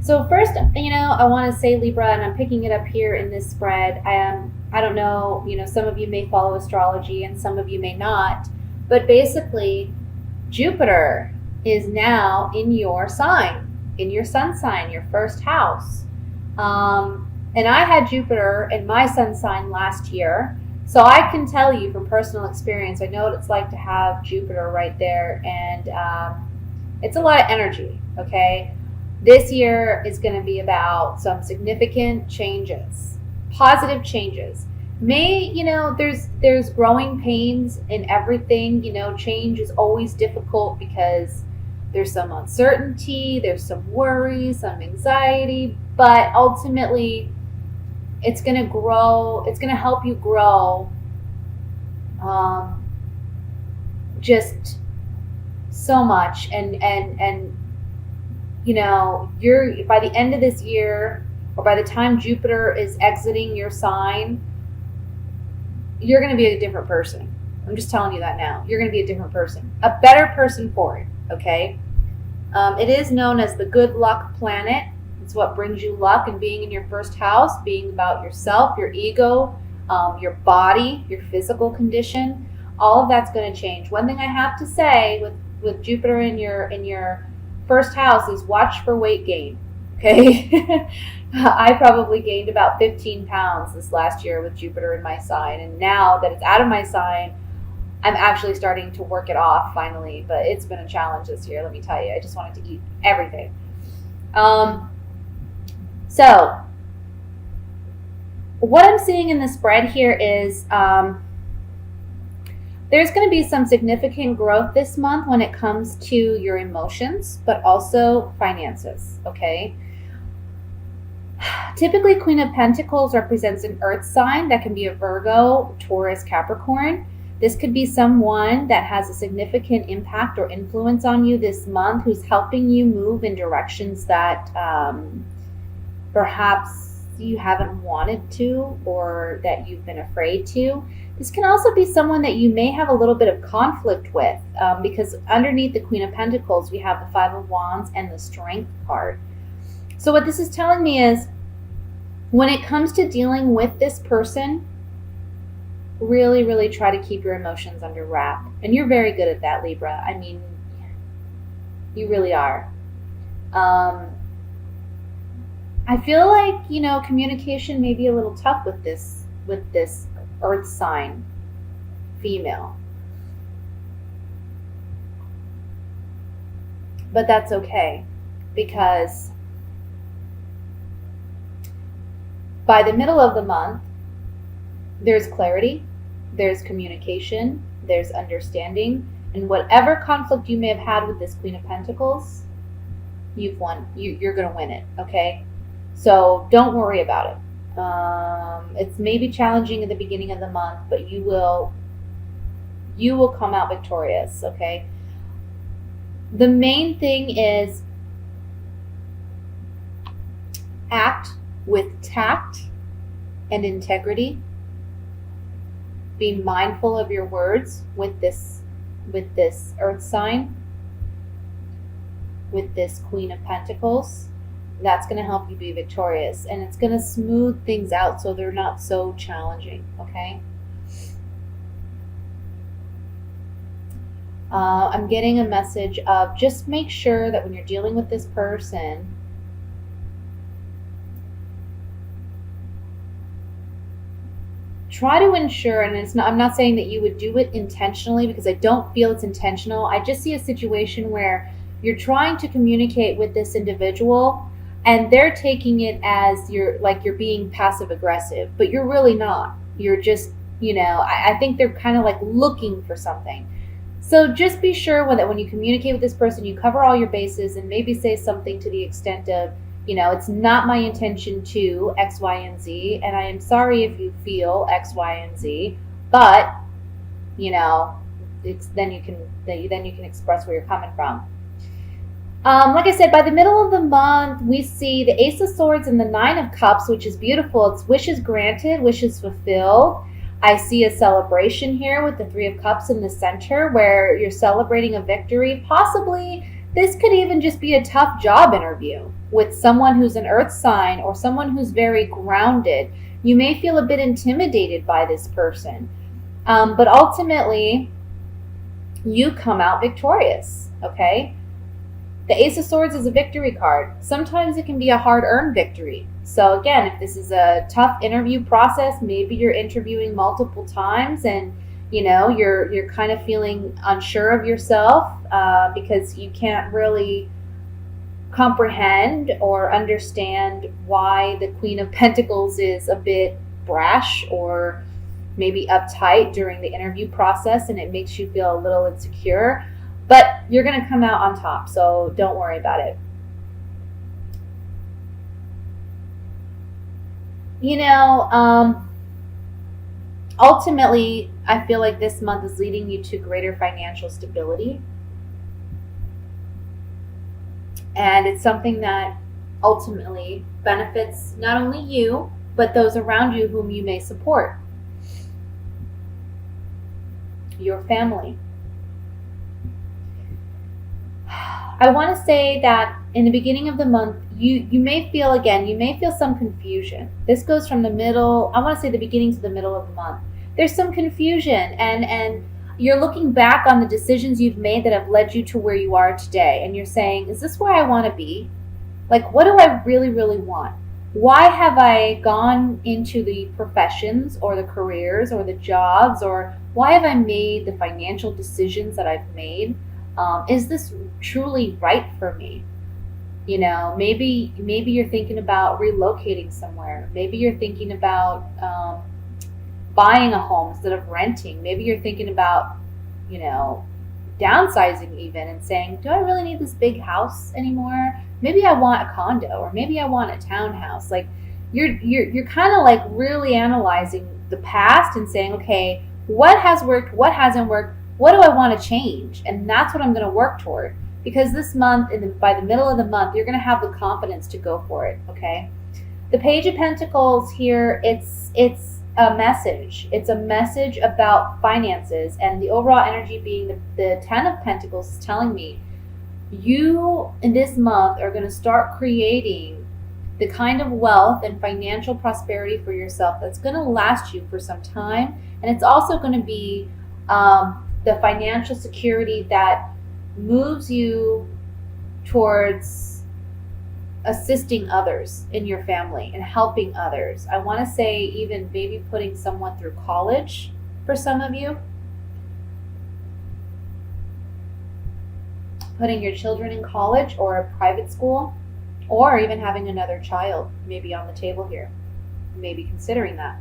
So first, I want to say Libra, and I'm picking it up here in this spread. I don't know, some of you may follow astrology and some of you may not, but basically, Jupiter is now in your sign, in your sun sign, your first house. And I had Jupiter in my sun sign last year, so I can tell you from personal experience. I know what it's like to have Jupiter right there, and it's a lot of energy. Okay, this year is going to be about some significant changes, positive changes. There's growing pains in everything. Change is always difficult because there's some uncertainty, there's some worry, some anxiety, but ultimately it's going to grow. It's going to help you grow. Just so much, and you're by the end of this year, or by the time Jupiter is exiting your sign, you're going to be a different person. I'm just telling you that now. You're going to be a different person, a better person for it. Okay. It is known as the good luck planet. It's what brings you luck, and being in your first house, being about yourself, your ego, your body, your physical condition, all of that's going to change. One thing I have to say with Jupiter in your first house is watch for weight gain. Okay. I probably gained about 15 pounds this last year with Jupiter in my sign, and now that it's out of my sign, I'm actually starting to work it off finally, but it's been a challenge this year, let me tell you. I just wanted to eat everything. So what I'm seeing in the spread here is there's going to be some significant growth this month when it comes to your emotions, but also finances, okay? Typically, Queen of Pentacles represents an earth sign. That can be a Virgo, Taurus, Capricorn. This could be someone that has a significant impact or influence on you this month, who's helping you move in directions that perhaps you haven't wanted to, or that you've been afraid to. This can also be someone that you may have a little bit of conflict with, because underneath the Queen of Pentacles, we have the Five of Wands and the Strength card. So what this is telling me is, when it comes to dealing with this person, really, really try to keep your emotions under wrap. And you're very good at that, Libra. I mean, you really are. I feel like, communication may be a little tough with this earth sign female. But that's okay, because by the middle of the month, there's clarity, there's communication, there's understanding, and whatever conflict you may have had with this Queen of Pentacles, you've won. You're going to win it, okay? So don't worry about it. It's maybe challenging at the beginning of the month, but you will come out victorious, okay? The main thing is act with tact and integrity. Be mindful of your words with this earth sign, with this Queen of Pentacles. That's going to help you be victorious, and it's going to smooth things out so they're not so challenging, okay? I'm getting a message of just make sure that when you're dealing with this person, try to ensure, and I'm not saying that you would do it intentionally, because I don't feel it's intentional. I just see a situation where you're trying to communicate with this individual, and they're taking it as you're being passive aggressive, but you're really not. You're just, I think they're kind of like looking for something. So just be sure that when you communicate with this person, you cover all your bases, and maybe say something to the extent of, it's not my intention to X, Y, and Z, and I am sorry if you feel X, Y, and Z, but, then you can express where you're coming from. Like I said, by the middle of the month, we see the Ace of Swords and the Nine of Cups, which is beautiful. It's wishes granted, wishes fulfilled. I see a celebration here with the Three of Cups in the center, where you're celebrating a victory. Possibly, this could even just be a tough job interview, with someone who's an earth sign or someone who's very grounded, you may feel a bit intimidated by this person. But ultimately, you come out victorious, okay? The Ace of Swords is a victory card. Sometimes it can be a hard-earned victory. So again, if this is a tough interview process, maybe you're interviewing multiple times and you're kind of feeling unsure of yourself because you can't really comprehend or understand why the Queen of Pentacles is a bit brash or maybe uptight during the interview process, and it makes you feel a little insecure. But you're going to come out on top, so don't worry about it. Ultimately, I feel like this month is leading you to greater financial stability. And it's something that ultimately benefits not only you, but those around you whom you may support. Your family. I want to say that in the beginning of the month, you may feel some confusion. This goes from the middle, I want to say the beginning to the middle of the month. There's some confusion and you're looking back on the decisions you've made that have led you to where you are today. And you're saying, is this where I want to be? Like, what do I really, really want? Why have I gone into the professions or the careers or the jobs, or why have I made the financial decisions that I've made? Is this truly right for me? Maybe you're thinking about relocating somewhere. Maybe you're thinking about buying a home instead of renting. Maybe you're thinking about, downsizing even and saying, do I really need this big house anymore? Maybe I want a condo, or maybe I want a townhouse. Like you're kind of like really analyzing the past and saying, okay, what has worked? What hasn't worked? What do I want to change? And that's what I'm going to work toward. Because this month, by the middle of the month, you're going to have the confidence to go for it, okay? The Page of Pentacles here, it's a message. It's a message about finances, and the overall energy being the Ten of Pentacles is telling me you, in this month, are going to start creating the kind of wealth and financial prosperity for yourself that's going to last you for some time. And it's also going to be the financial security that moves you towards assisting others in your family and helping others. I want to say even maybe putting someone through college for some of you. Putting your children in college or a private school, or even having another child maybe on the table here. Maybe considering that.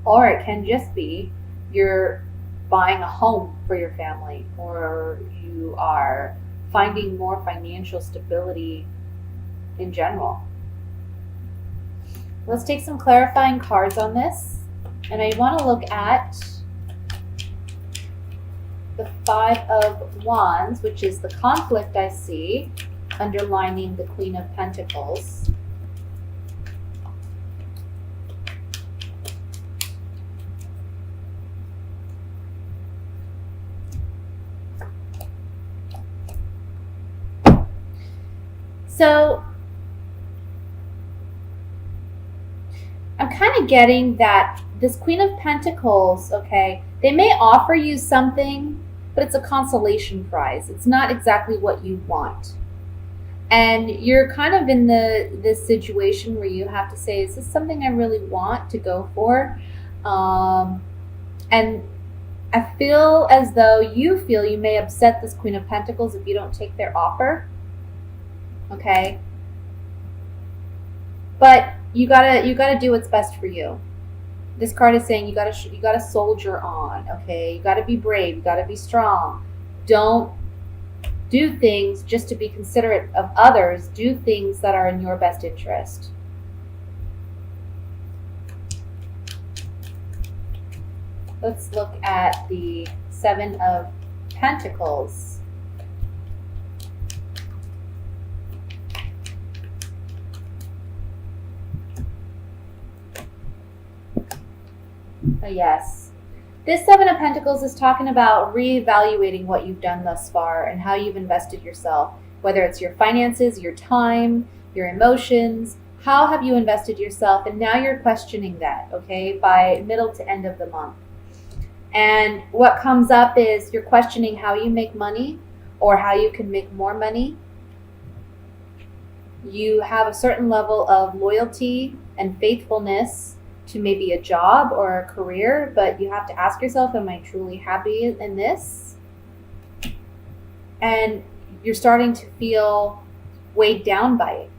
Or it can just be you're buying a home for your family, or you are finding more financial stability in general. Let's take some clarifying cards on this. And I want to look at the Five of Wands, which is the conflict I see underlining the Queen of Pentacles. So I'm kind of getting that this Queen of Pentacles, okay, they may offer you something, but it's a consolation prize. It's not exactly what you want. And you're kind of in this situation where you have to say, is this something I really want to go for? And I feel as though you feel you may upset this Queen of Pentacles if you don't take their offer. Okay, but you gotta do what's best for you. This card is saying you gotta soldier on. Okay, you gotta be brave. You gotta be strong. Don't do things just to be considerate of others. Do things that are in your best interest. Let's look at the Seven of Pentacles. Yes. This Seven of Pentacles is talking about reevaluating what you've done thus far and how you've invested yourself. whether it's your finances, your time, your emotions. How have you invested yourself? And now you're questioning that, okay, by middle to end of the month. And what comes up is you're questioning how you make money or how you can make more money. You have a certain level of loyalty and faithfulness to maybe a job or a career, but you have to ask yourself, am I truly happy in this? And you're starting to feel weighed down by it.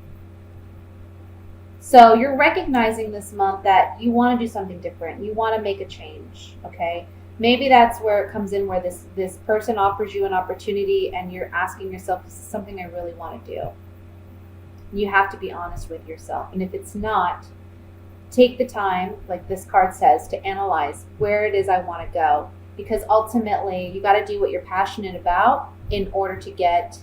So you're recognizing this month that you want to do something different. You want to make a change, okay? Maybe that's where it comes in, where this person offers you an opportunity and you're asking yourself, is this something I really want to do? You have to be honest with yourself. And if it's not, take the time, like this card says, to analyze where it is I want to go. Because ultimately, you got to do what you're passionate about in order to get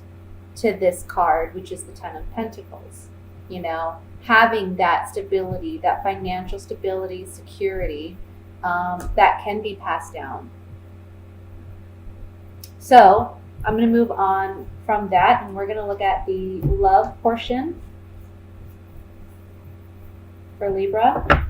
to this card, which is the Ten of Pentacles. You know, having that stability, that financial stability, security, that can be passed down. So I'm going to move on from that, and we're going to look at the love portion for Libra.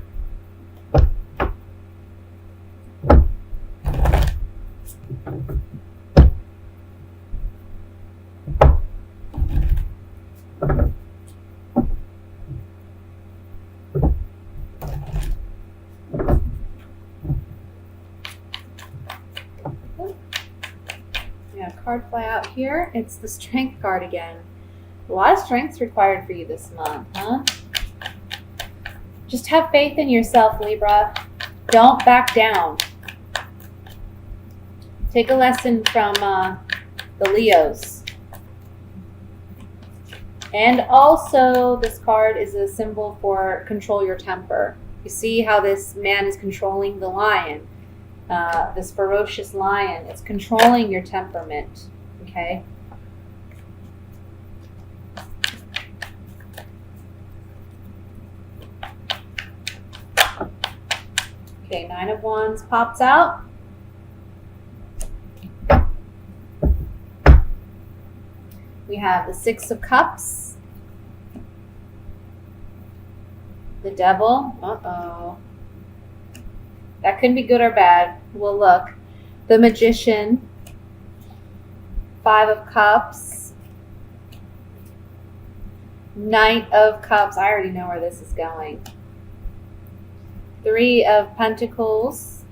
Card fly out here. It's the Strength card again. A lot of strength's required for you this month, huh? Just have faith in yourself, Libra. Don't back down. Take a lesson from the Leos. And also, this card is a symbol for control your temper. You see how this man is controlling the lion. This ferocious lion. It's controlling your temperament, okay? Okay, Nine of Wands pops out. We have the Six of Cups. The Devil. Uh-oh. That could be good or bad. We'll look. The Magician. Five of Cups. Knight of Cups. I already know where this is going. Three of Pentacles.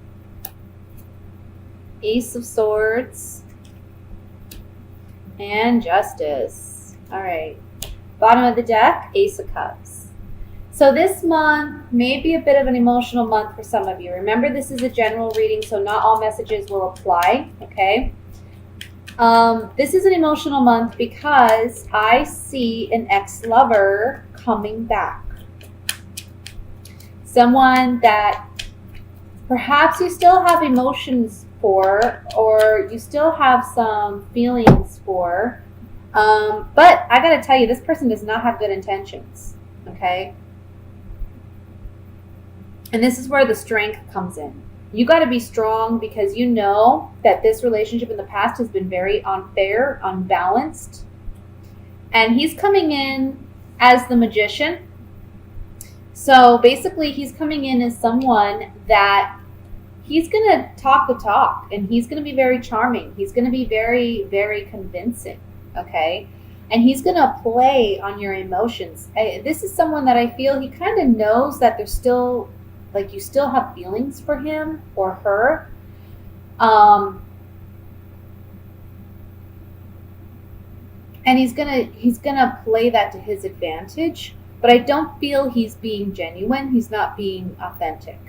Ace of Swords. And Justice. All right. Bottom of the deck, Ace of Cups. So this month may be a bit of an emotional month for some of you. Remember, this is a general reading, so not all messages will apply, okay? This is an emotional month because I see an ex-lover coming back. Someone that perhaps you still have emotions for, or you still have some feelings for, but I gotta tell you, this person does not have good intentions, okay? And this is where the strength comes in. You got to be strong because you know that this relationship in the past has been very unfair, unbalanced. And he's coming in as the Magician. So basically, he's coming in as someone that he's going to talk the talk, and he's going to be very charming. He's going to be very, very convincing, okay? And he's going to play on your emotions. This is someone that I feel he kind of knows that there's still, like, you still have feelings for him or her. And he's gonna play that to his advantage. But I don't feel he's being genuine. He's not being authentic.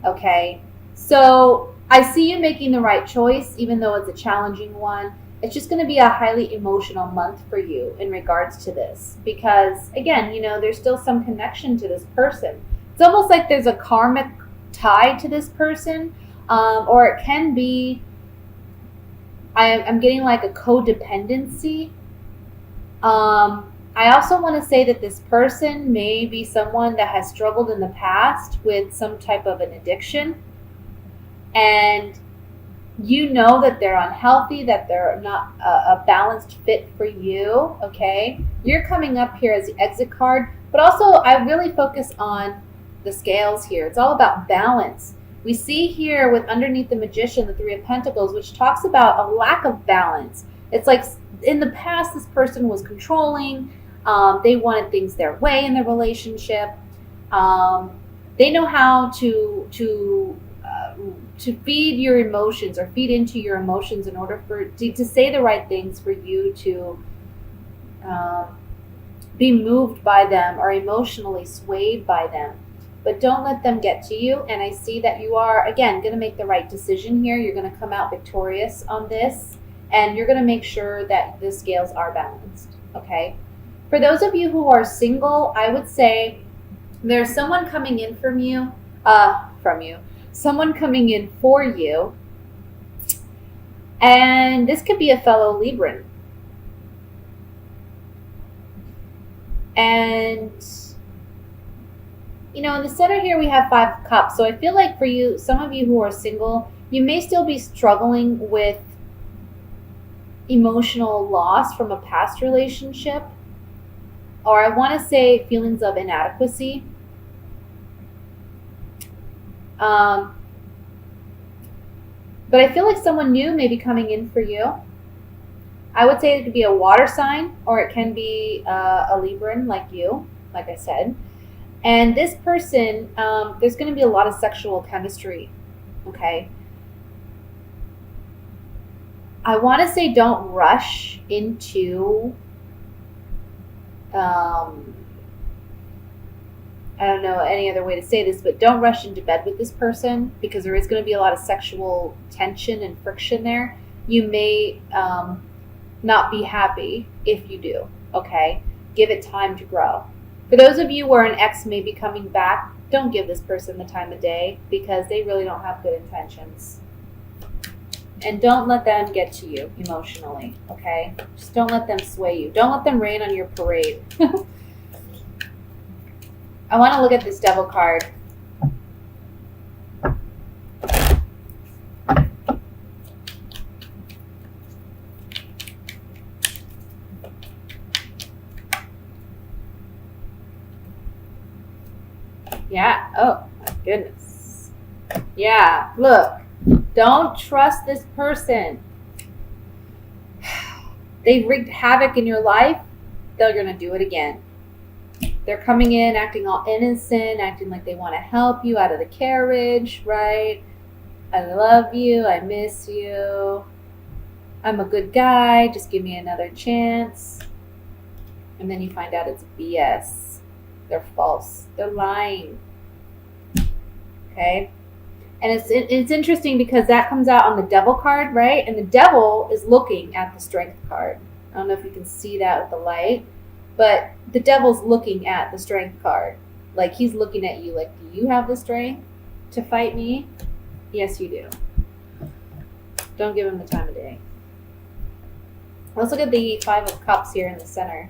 Okay? So I see you making the right choice, even though it's a challenging one. It's just going to be a highly emotional month for you in regards to this. Because, again, you know, there's still some connection to this person. It's almost like there's a karmic tie to this person. Or it can be, I'm getting like a codependency. I also want to say that this person may be someone that has struggled in the past with some type of an addiction. And You know that they're unhealthy, that they're not a balanced fit for you, okay? You're coming up here as the exit card, but also I really focus on the scales here. It's all about balance. We see here with underneath the Magician, the Three of Pentacles, which talks about a lack of balance. It's like in the past, this person was controlling. They wanted things their way in their relationship. They know how to feed your emotions or feed into your emotions in order to say the right things for you to be moved by them or emotionally swayed by them. But don't let them get to you. And I see that you are, again, going to make the right decision here. You're going to come out victorious on this. And you're going to make sure that the scales are balanced. Okay? For those of you who are single, I would say there's someone coming in from you. Someone coming in for you. And this could be a fellow Libran. And in the center here we have 5 cups. So I feel like for you, some of you who are single, you may still be struggling with emotional loss from a past relationship. Or I want to say feelings of inadequacy. But I feel like someone new may be coming in for you. I would say it could be a water sign, or it can be a Libran like you, like I said. And this person, there's going to be a lot of sexual chemistry, okay? I want to say don't rush into, I don't know any other way to say this, but don't rush into bed with this person, because there is going to be a lot of sexual tension and friction there. You may not be happy if you do, okay? Give it time to grow. For those of you where an ex may be coming back, don't give this person the time of day, because they really don't have good intentions. And don't let them get to you emotionally, okay? Just don't let them sway you. Don't let them rain on your parade. I want to look at this Devil card. Yeah. Oh, my goodness. Yeah. Look. Don't trust this person. They've wreaked havoc in your life. They're going to do it again. They're coming in acting all innocent, acting like they want to help you out of the carriage, right? I love you. I miss you. I'm a good guy. Just give me another chance. And then you find out it's BS. They're false. They're lying. Okay? And it's interesting because that comes out on the Devil card, right? And the Devil is looking at the Strength card. I don't know if you can see that with the light, but the Devil's looking at the Strength card. Like, he's looking at you like, do you have the strength to fight me? Yes, you do. Don't give him the time of day. Let's look at the 5 of Cups here in the center.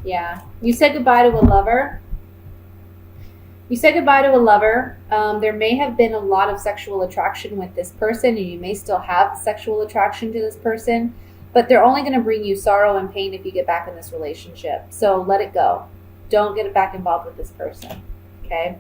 Yeah. You said goodbye to a lover. You said goodbye to a lover. There may have been a lot of sexual attraction with this person, and you may still have sexual attraction to this person, but they're only going to bring you sorrow and pain if you get back in this relationship. So let it go. Don't get back involved with this person. Okay?